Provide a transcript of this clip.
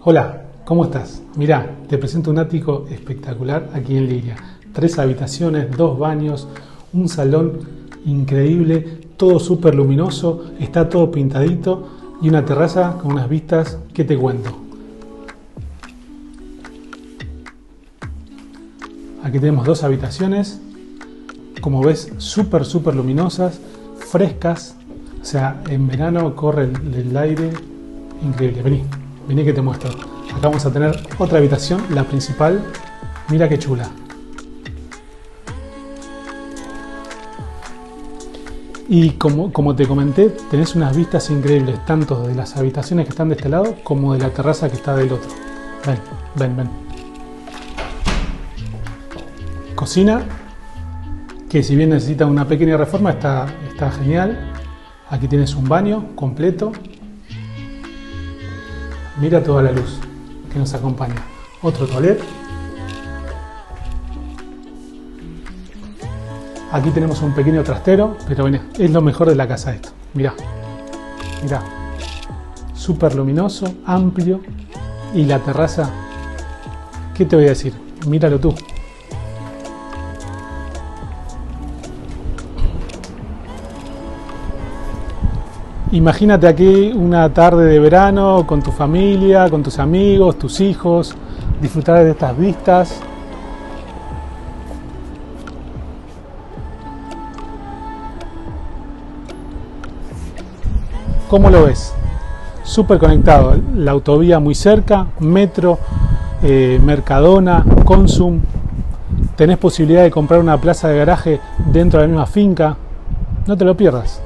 Hola, ¿cómo estás? Mirá, te presento un ático espectacular aquí en Liria. 3 habitaciones, 2 baños, un salón increíble, todo súper luminoso, está todo pintadito y una terraza con unas vistas que te cuento. Aquí tenemos 2 habitaciones, como ves, súper luminosas, frescas. O sea, en verano corre el aire increíble. Vení que te muestro. Acá vamos a tener otra habitación, la principal. Mira qué chula. Y como te comenté, tenés unas vistas increíbles, tanto de las habitaciones que están de este lado como de la terraza que está del otro. Ven. Cocina, que si bien necesita una pequeña reforma, está genial. Aquí tienes un baño completo. Mira toda la luz que nos acompaña. Otro toilet. Aquí tenemos un pequeño trastero, pero bueno, es lo mejor de la casa esto. Mirá. Súper luminoso, amplio. Y la terraza, ¿qué te voy a decir? Míralo tú. Imagínate aquí una tarde de verano con tu familia, con tus amigos, tus hijos, disfrutar de estas vistas. ¿Cómo lo ves? Súper conectado, la autovía muy cerca, metro, Mercadona, Consum. Tenés posibilidad de comprar una plaza de garaje dentro de la misma finca. No te lo pierdas.